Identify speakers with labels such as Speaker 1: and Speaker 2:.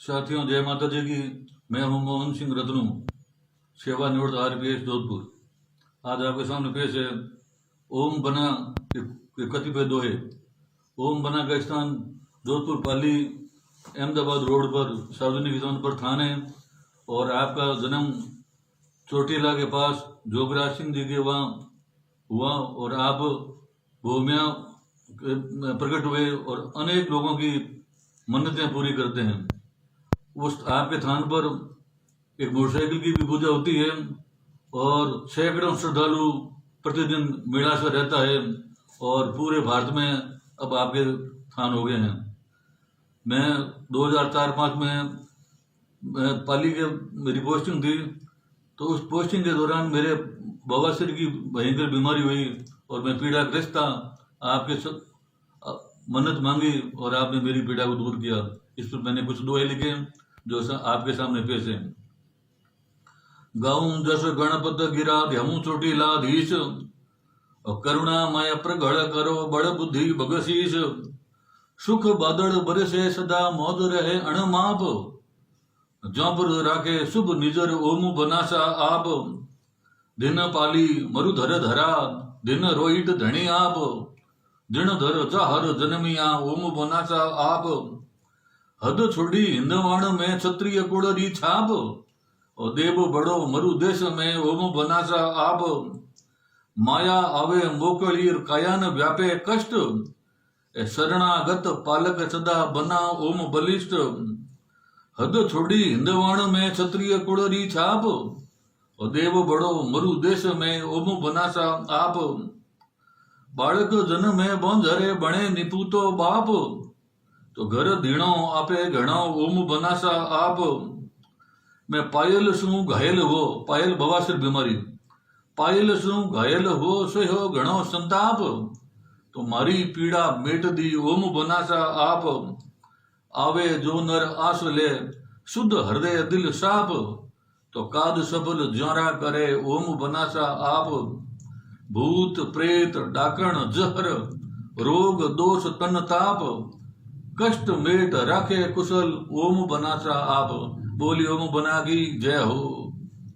Speaker 1: साथियों, जय माता जी की। मैं हूं मोहन सिंह रतनू, सेवानिवृत्त आरपीएस जोधपुर। आज आपके सामने पेश है ओम बना के कतिपय दोहे। ओम बना का स्थान जोधपुर पाली अहमदाबाद रोड पर सार्वजनिक स्थान पर थाने, और आपका जन्म चोटीला के पास जोगराज सिंह जी के वहाँ हुआ, और आप भूमिया प्रकट हुए और अनेक लोगों की मन्नतें पूरी करते हैं। उस आपके थान पर एक मोटरसाइकिल की भी पूजा होती है और सैकड़ों श्रद्धालु प्रतिदिन मेला से रहता है, और पूरे भारत में अब आपके थान हो गए हैं। मैं 2004-05 में पाली के मेरी पोस्टिंग थी, तो उस पोस्टिंग के दौरान मेरे बवासीर की भयंकर बीमारी हुई और मैं पीड़ाग्रस्त था। आपके मन्नत मांगी और आपने मेरी पीड़ा को दूर किया। इस पर मैंने कुछ दोहे लिखे जो आपके सामने पेश है। गाऊं जस गणपत गिरा ध्यमू चोटीलाधीश, करुणा माया प्रगढ़ करो बड़ बुद्धि भगशीष। सुख बादल बरसे सदा मौज रहे अणमाप, जौपर राखे शुभ निजर ओम बनासा आप। दिन पाली मरुधर धरा दिन रोहित धनी आप, दिन धर चाहर जन्मिया ओम बनासा आप। हद छोड़ी हिंदवाण में क्षत्रिय कुड़री छाप, और देव बड़ो मरु देश में ओम बनासा आप। माया आवे मोकलीर कायान व्यापे कष्ट, शरणागत पालक सदा बना ओम बलिष्ठ। हद छोड़ी हिंदवाण में क्षत्रिय कुड़री छाप, और देव बड़ो मरु देश में ओम बनासा आप। बालक जन में बंधरे बणे निपूतो बाप, तो घर धीणो आपे घणो ओम बनासा आप। मैं पायल सू घायल हो, पायल बवासीर बीमारी, पायल सू घायल हो से हो घणो संताप, तो मारी पीड़ा मेट दी ओम बनासा आप। आवे जो नर आस ले शुद्ध हृदय दिल साप, तो काद सफल ज्वारा करे ओम बनासा आप। भूत प्रेत डाकण जहर रोग दोष तन ताप, कष्ट मेट राखे कुशल ओम बनासा आप। बोली ओम बना की जय हो।